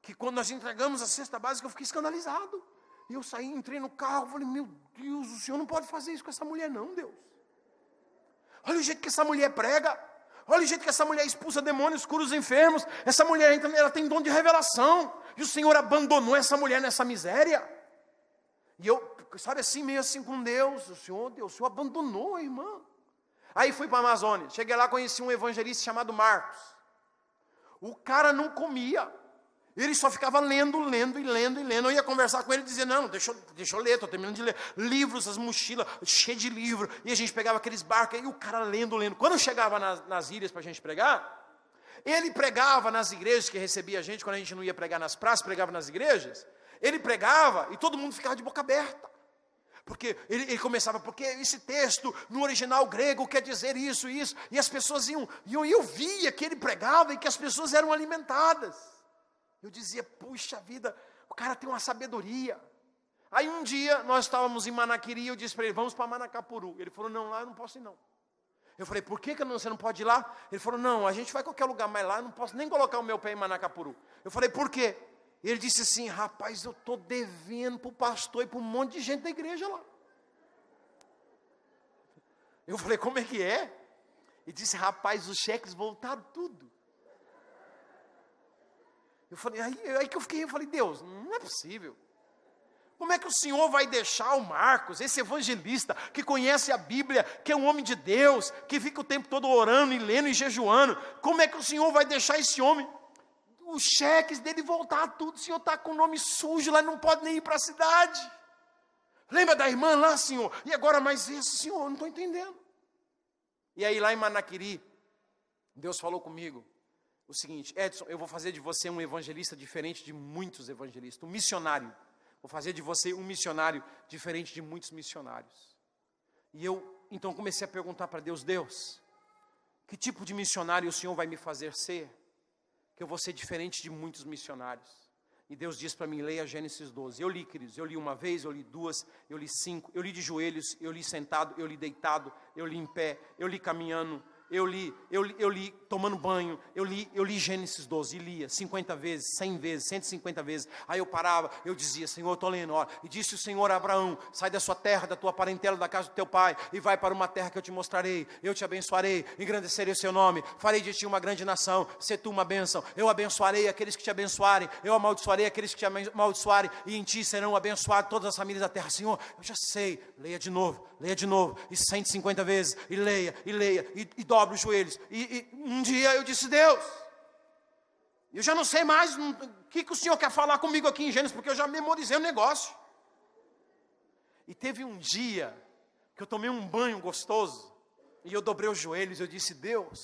que quando nós entregamos a cesta básica, eu fiquei escandalizado. E eu saí, entrei no carro, falei, meu Deus, o Senhor não pode fazer isso com essa mulher não, Deus. Olha o jeito que essa mulher prega, olha o jeito que essa mulher expulsa demônios, cura os enfermos, essa mulher, ela tem dom de revelação, e o Senhor abandonou essa mulher nessa miséria. E eu, sabe assim, meio assim com Deus, o Senhor abandonou a irmã. Aí fui para a Amazônia, cheguei lá, conheci um evangelista chamado Marcos. O cara não comia, ele só ficava lendo. Eu ia conversar com ele e dizia, não, deixa eu ler, estou terminando de ler. Livros, as mochilas, cheias de livro. E a gente pegava aqueles barcos, e o cara lendo. Quando eu chegava nas ilhas para a gente pregar, ele pregava nas igrejas que recebia a gente, quando a gente não ia pregar nas praças, pregava nas igrejas. Ele pregava e todo mundo ficava de boca aberta. Porque ele começava, porque esse texto no original grego quer dizer isso. E as pessoas iam, e eu via que ele pregava e que as pessoas eram alimentadas. Eu dizia, puxa vida, o cara tem uma sabedoria. Aí um dia, nós estávamos em Manaquiri, e eu disse para ele, vamos para Manacapuru. Ele falou, não, lá eu não posso ir não. Eu falei, por que você não pode ir lá? Ele falou, não, a gente vai a qualquer lugar, mas lá eu não posso nem colocar o meu pé em Manacapuru. Eu falei, por quê? Ele disse assim, rapaz, eu estou devendo para o pastor e para um monte de gente da igreja lá. Eu falei, como é que é? E disse, rapaz, os cheques voltaram tudo. Eu falei, aí que eu falei, Deus, não é possível. Como é que o Senhor vai deixar o Marcos, esse evangelista, que conhece a Bíblia, que é um homem de Deus, que fica o tempo todo orando e lendo e jejuando, como é que o Senhor vai deixar esse homem, os cheques dele voltar tudo, o Senhor está com o nome sujo lá, não pode nem ir para a cidade. Lembra da irmã lá, Senhor? E agora mais esse, Senhor, eu não estou entendendo. E aí lá em Manaquiri, Deus falou comigo o seguinte, Edson, eu vou fazer de você um evangelista diferente de muitos evangelistas, um missionário. Vou fazer de você um missionário diferente de muitos missionários. E eu, então, comecei a perguntar para Deus, Deus, que tipo de missionário o Senhor vai me fazer ser? Que eu vou ser diferente de muitos missionários. E Deus diz para mim, leia Gênesis 12. Eu li, queridos, eu li uma vez, eu li duas, eu li 5, eu li de joelhos, eu li sentado, eu li deitado, eu li em pé, eu li caminhando, eu li tomando banho, eu li Gênesis 12, e lia 50 vezes, 100 vezes, 150 vezes, aí eu parava, eu dizia, Senhor, eu estou lendo, ó, e disse o Senhor a Abraão, sai da sua terra, da tua parentela, da casa do teu pai, e vai para uma terra que eu te mostrarei, eu te abençoarei, engrandecerei o seu nome, farei de ti uma grande nação, se tu uma bênção, eu abençoarei aqueles que te abençoarem, eu amaldiçoarei aqueles que te amaldiçoarem, e em ti serão abençoadas todas as famílias da terra. Senhor, eu já sei, leia de novo, e 150 vezes, e leia, e dobra os joelhos, e um dia eu disse, Deus, eu já não sei mais o que o Senhor quer falar comigo aqui em Gênesis, porque eu já memorizei o negócio. E teve um dia que eu tomei um banho gostoso, e eu dobrei os joelhos, eu disse, Deus,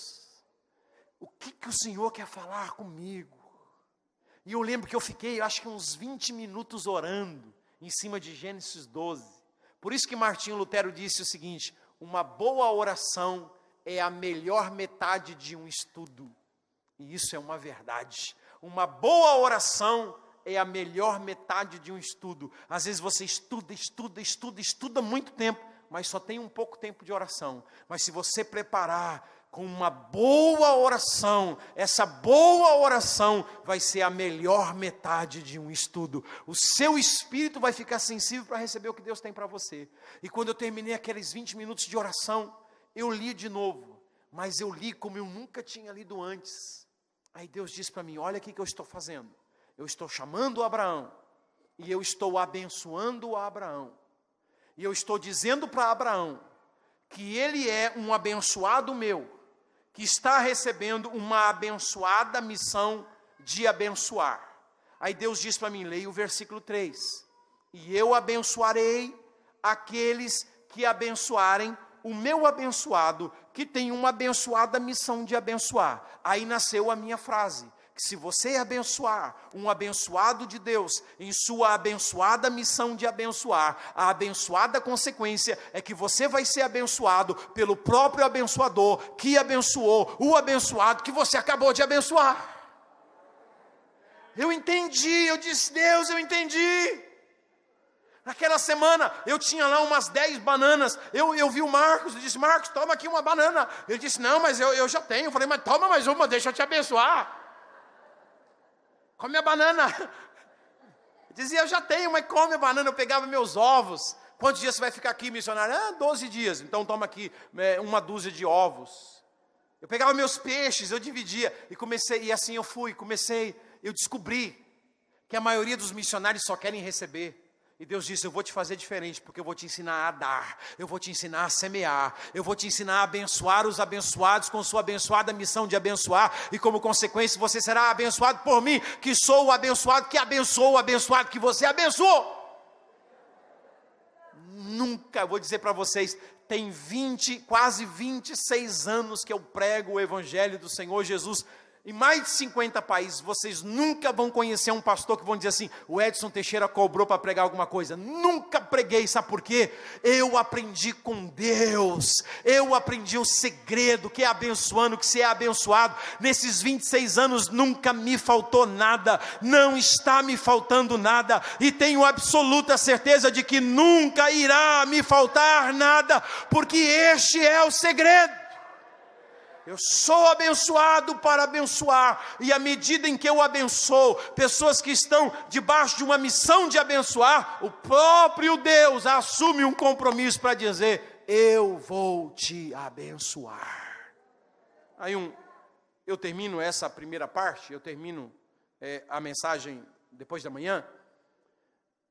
o que o Senhor quer falar comigo? E eu lembro que eu fiquei, acho que uns 20 minutos orando, em cima de Gênesis 12, por isso que Martinho Lutero disse o seguinte, uma boa oração é a melhor metade de um estudo. E isso é uma verdade. Uma boa oração é a melhor metade de um estudo. Às vezes você estuda muito tempo, mas só tem um pouco tempo de oração. Mas se você preparar com uma boa oração, essa boa oração vai ser a melhor metade de um estudo. O seu espírito vai ficar sensível para receber o que Deus tem para você. E quando eu terminei aqueles 20 minutos de oração, eu li de novo, mas eu li como eu nunca tinha lido antes. Aí Deus disse para mim, olha o que eu estou fazendo. Eu estou chamando Abraão, e eu estou abençoando Abraão. E eu estou dizendo para Abraão, que ele é um abençoado meu, que está recebendo uma abençoada missão de abençoar. Aí Deus diz para mim, leia o versículo 3. E eu abençoarei aqueles que abençoarem o meu abençoado, que tem uma abençoada missão de abençoar. Aí nasceu a minha frase, que se você abençoar um abençoado de Deus, em sua abençoada missão de abençoar, a abençoada consequência é que você vai ser abençoado pelo próprio abençoador, que abençoou o abençoado que você acabou de abençoar. Eu entendi, eu disse, Deus, eu entendi. Naquela semana, eu tinha lá umas 10 bananas, eu vi o Marcos, eu disse, Marcos, toma aqui uma banana. Ele disse, não, mas eu já tenho. Eu falei, mas toma mais uma, deixa eu te abençoar. Come a banana. Eu dizia, eu já tenho, mas come a banana. Eu pegava meus ovos. Quantos dias você vai ficar aqui, missionário? 12 dias, então toma aqui uma dúzia de ovos. Eu pegava meus peixes, eu dividia, e assim eu descobri que a maioria dos missionários só querem receber. E Deus disse, eu vou te fazer diferente, porque eu vou te ensinar a dar, eu vou te ensinar a semear, eu vou te ensinar a abençoar os abençoados com sua abençoada missão de abençoar, e como consequência você será abençoado por mim, que sou o abençoado que abençoou o abençoado que você abençoou. Nunca, vou dizer para vocês, tem quase 26 anos que eu prego o Evangelho do Senhor Jesus, em mais de 50 países. Vocês nunca vão conhecer um pastor que vão dizer assim, o Edson Teixeira cobrou para pregar alguma coisa. Nunca preguei, sabe por quê? Eu aprendi com Deus, eu aprendi o segredo, que é abençoando, que se é abençoado. Nesses 26 anos nunca me faltou nada, não está me faltando nada, e tenho absoluta certeza de que nunca irá me faltar nada, porque este é o segredo. Eu sou abençoado para abençoar, e à medida em que eu abençoo pessoas que estão debaixo de uma missão de abençoar, o próprio Deus assume um compromisso para dizer, eu vou te abençoar. Aí eu termino essa primeira parte, eu termino a mensagem depois da manhã,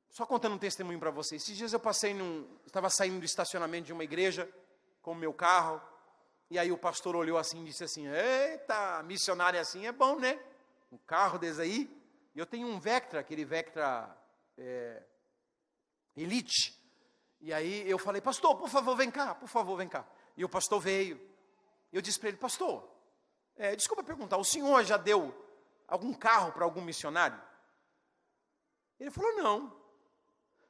só contando um testemunho para vocês. Esses dias eu estava saindo do estacionamento de uma igreja com o meu carro, e aí o pastor olhou assim e disse assim: eita, missionário assim é bom, né? Um carro desse aí. E eu tenho um Vectra, aquele Vectra Elite. E aí eu falei: pastor, por favor, vem cá, por favor, vem cá. E o pastor veio. Eu disse para ele: pastor, desculpa perguntar, o senhor já deu algum carro para algum missionário? Ele falou: não.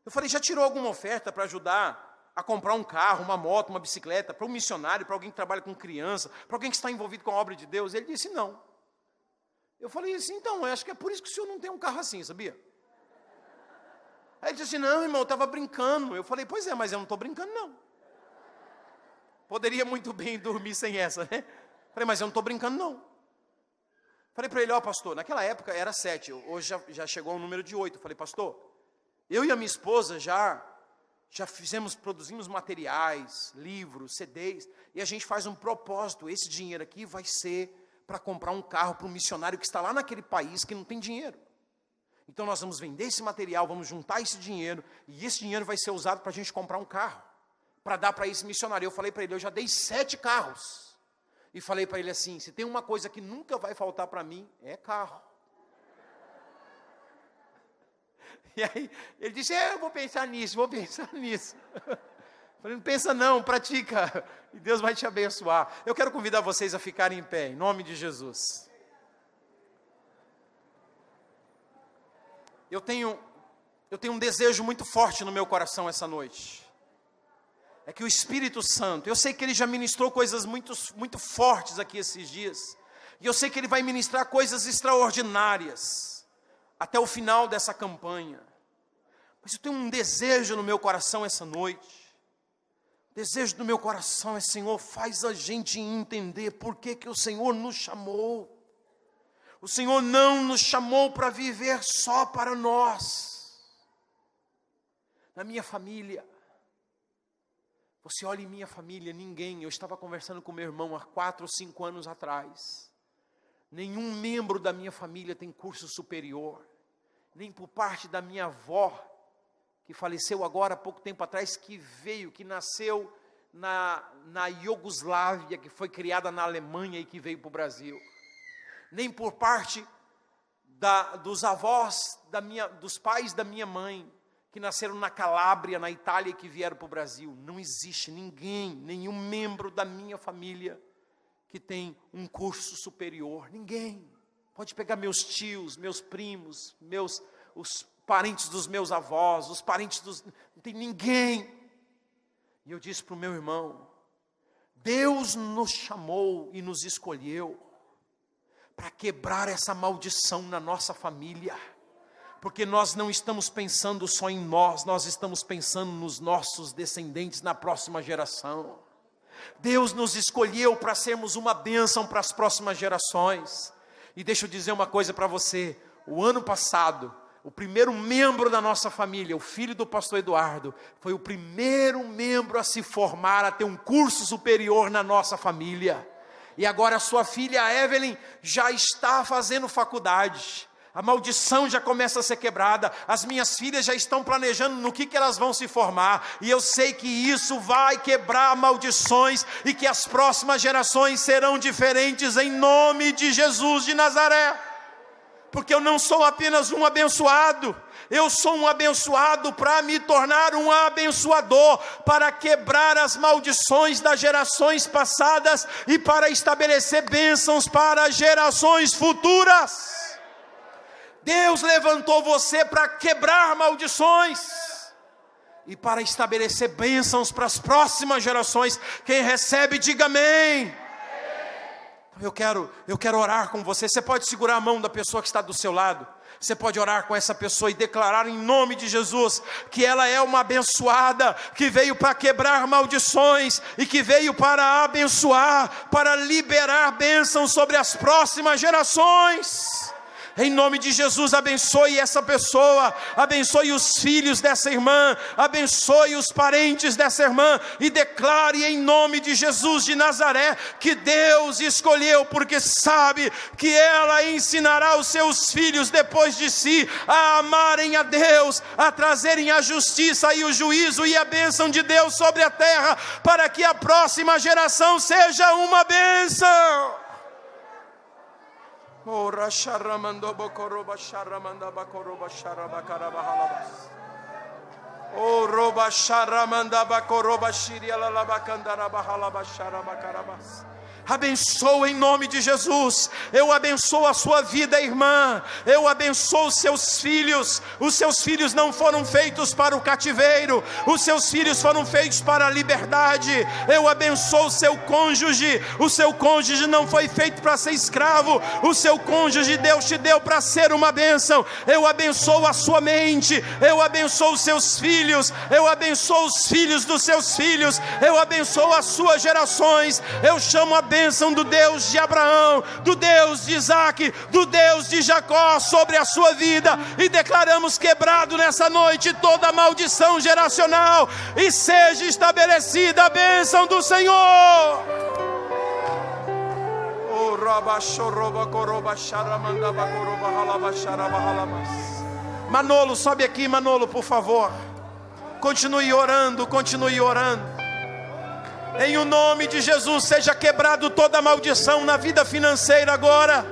Eu falei: já tirou alguma oferta para ajudar a comprar um carro, uma moto, uma bicicleta, para um missionário, para alguém que trabalha com criança, para alguém que está envolvido com a obra de Deus? Ele disse: não. Eu falei assim: então, eu acho que é por isso que o senhor não tem um carro assim, sabia? Aí ele disse assim: não, irmão, eu estava brincando. Eu falei: pois é, mas eu não estou brincando, não. Poderia muito bem dormir sem essa, né? Falei: mas eu não estou brincando, não. Falei para ele: ó, pastor, naquela época era 7, hoje já chegou ao número de 8. Falei: pastor, eu e a minha esposa já produzimos materiais, livros, CDs, e a gente faz um propósito: esse dinheiro aqui vai ser para comprar um carro para um missionário que está lá naquele país que não tem dinheiro. Então nós vamos vender esse material, vamos juntar esse dinheiro, e esse dinheiro vai ser usado para a gente comprar um carro, para dar para esse missionário. Eu falei para ele: eu já dei 7 carros. E falei para ele assim: se tem uma coisa que nunca vai faltar para mim, é carro. E aí ele disse: eu vou pensar nisso. Falei: não pensa não, pratica, e Deus vai te abençoar. Eu quero convidar vocês a ficarem em pé, em nome de Jesus. Eu tenho um desejo muito forte no meu coração essa noite. É que o Espírito Santo, eu sei que Ele já ministrou coisas muito, muito fortes aqui esses dias, e eu sei que Ele vai ministrar coisas extraordinárias, até o final dessa campanha. Mas eu tenho um desejo no meu coração essa noite. O desejo do meu coração é: Senhor, faz a gente entender por que o Senhor nos chamou. O Senhor não nos chamou para viver só para nós. Na minha família, você olha em minha família, ninguém, eu estava conversando com meu irmão há 4 ou 5 anos atrás, nenhum membro da minha família tem curso superior, nem por parte da minha avó, que faleceu agora há pouco tempo atrás, que nasceu na Iugoslávia, que foi criada na Alemanha e que veio para o Brasil, nem por parte dos avós, dos pais da minha mãe, que nasceram na Calábria, na Itália, e que vieram para o Brasil. Não existe nenhum membro da minha família que tem um curso superior. Ninguém. Pode pegar meus tios, meus primos, os parentes dos meus avós, os parentes não tem ninguém. E eu disse para o meu irmão: Deus nos chamou e nos escolheu para quebrar essa maldição na nossa família. Porque nós não estamos pensando só em nós estamos pensando nos nossos descendentes, na próxima geração. Deus nos escolheu para sermos uma bênção para as próximas gerações. E deixa eu dizer uma coisa para você: o ano passado, o primeiro membro da nossa família, o filho do pastor Eduardo, foi o primeiro membro a se formar, a ter um curso superior na nossa família. E agora a sua filha Evelyn já está fazendo faculdade. A maldição já começa a ser quebrada. As minhas filhas já estão planejando no que elas vão se formar. E eu sei que isso vai quebrar maldições e que as próximas gerações serão diferentes em nome de Jesus de Nazaré. Porque eu não sou apenas um abençoado. Eu sou um abençoado para me tornar um abençoador, para quebrar as maldições das gerações passadas e para estabelecer bênçãos para gerações futuras. Deus levantou você para quebrar maldições e para estabelecer bênçãos para as próximas gerações. Quem recebe, diga amém. Eu quero orar com você. Você pode segurar a mão da pessoa que está do seu lado. Você pode orar com essa pessoa e declarar em nome de Jesus que ela é uma abençoada, que veio para quebrar maldições e que veio para abençoar, para liberar bênçãos sobre as próximas gerações. Em nome de Jesus, abençoe essa pessoa, abençoe os filhos dessa irmã, abençoe os parentes dessa irmã, e declare em nome de Jesus de Nazaré, que Deus escolheu, porque sabe que ela ensinará os seus filhos depois de si, a amarem a Deus, a trazerem a justiça e o juízo e a bênção de Deus sobre a terra, para que a próxima geração seja uma bênção. Ora sharamando bokoroba sharamanda bakoroba sharabakara halabas. O roba sharamanda bakoroba shiriala labakandara bahalaba sharabakarabas. Abençoa em nome de Jesus. Eu abençoo a sua vida, irmã. Eu abençoo os seus filhos. Os seus filhos não foram feitos para o cativeiro. Os seus filhos foram feitos para a liberdade. Eu abençoo o seu cônjuge. O seu cônjuge não foi feito para ser escravo. O seu cônjuge Deus te deu para ser uma bênção. Eu abençoo a sua mente. Eu abençoo os seus filhos. Eu abençoo os filhos dos seus filhos. Eu abençoo as suas gerações. Eu chamo a bênção do Deus de Abraão, do Deus de Isaac, do Deus de Jacó sobre a sua vida, e declaramos quebrado nessa noite toda maldição geracional, e seja estabelecida a bênção do Senhor. Manolo, sobe aqui, Manolo, por favor. Continue orando, continue orando. Em o nome de Jesus, seja quebrado toda maldição na vida financeira agora.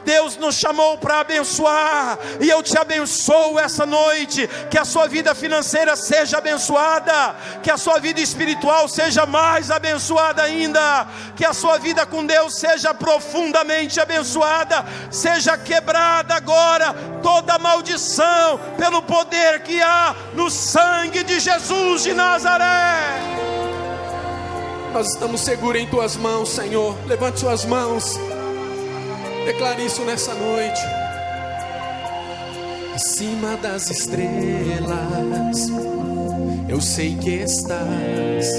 Deus nos chamou para abençoar, e eu te abençoo essa noite. Que a sua vida financeira seja abençoada, que a sua vida espiritual seja mais abençoada ainda, que a sua vida com Deus seja profundamente abençoada. Seja quebrada agora toda maldição, pelo poder que há no sangue de Jesus de Nazaré. Nós estamos seguros em tuas mãos, Senhor. Levante suas mãos. Declare isso nessa noite. Acima das estrelas, eu sei que estás.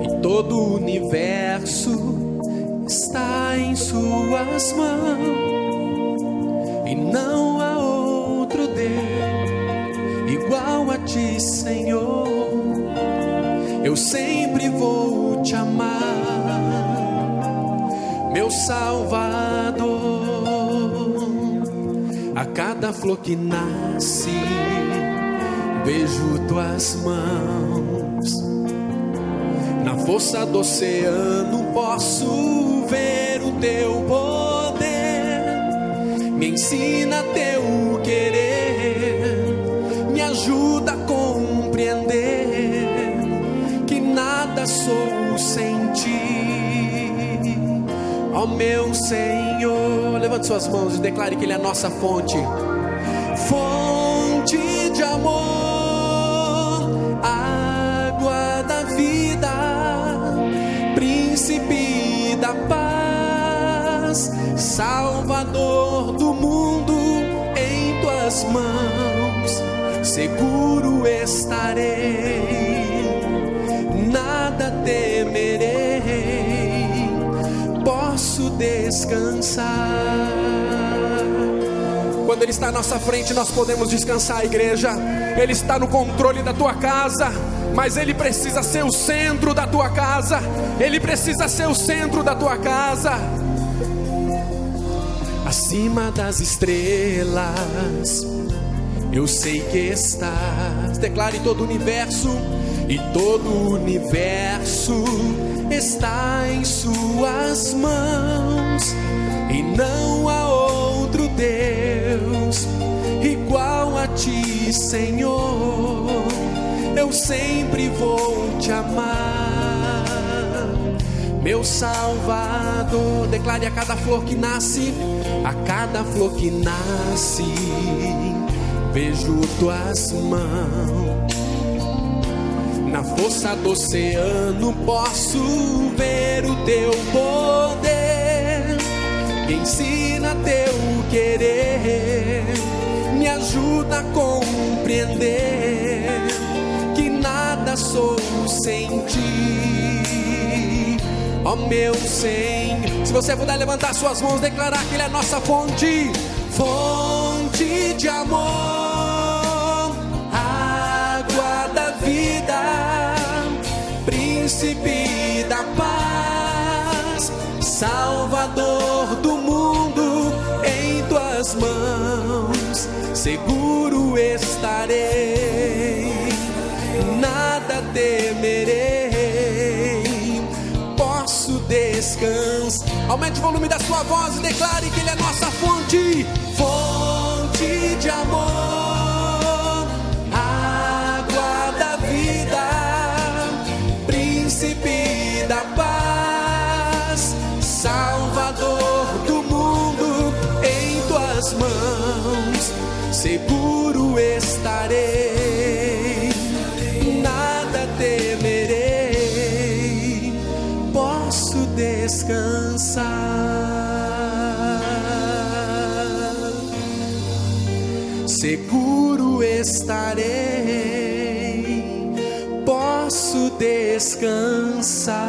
E todo o universo está em suas mãos. E não há outro Deus igual a ti, Senhor. Eu sempre vou te amar, meu Salvador. A cada flor que nasce, vejo tuas mãos. Na força do oceano posso ver o teu poder. Me ensina teu querer, me ajuda a compreender nada sou sem ti, ó meu Senhor. Levante suas mãos e declare que Ele é a nossa fonte, fonte de amor, água da vida, príncipe da paz, Salvador do mundo. Em tuas mãos seguro estarei, nada temerei, posso descansar. Quando Ele está à nossa frente, nós podemos descansar, igreja. Ele está no controle da tua casa, mas Ele precisa ser o centro da tua casa. Ele precisa ser o centro da tua casa. Acima das estrelas, eu sei que estás. Declare todo o universo. E todo o universo está em suas mãos. E não há outro Deus igual a ti, Senhor. Eu sempre vou te amar, meu Salvador. Declare a cada flor que nasce, a cada flor que nasce, vejo tuas mãos. Na força do oceano posso ver o teu poder. Me ensina teu querer, me ajuda a compreender que nada sou sem ti, ó meu Senhor. Se você puder levantar suas mãos, declarar que Ele é a nossa fonte, fonte de amor, água da vida, príncipe da paz, Salvador do mundo, em tuas mãos seguro estarei, nada temerei, posso descansar. Aumente o volume da sua voz e declare que Ele é nossa fonte, fonte de amor, água da vida, príncipe da paz, Salvador do mundo, em tuas mãos seguro estarei, nada temerei, posso descansar. Seguro estarei, posso descansar.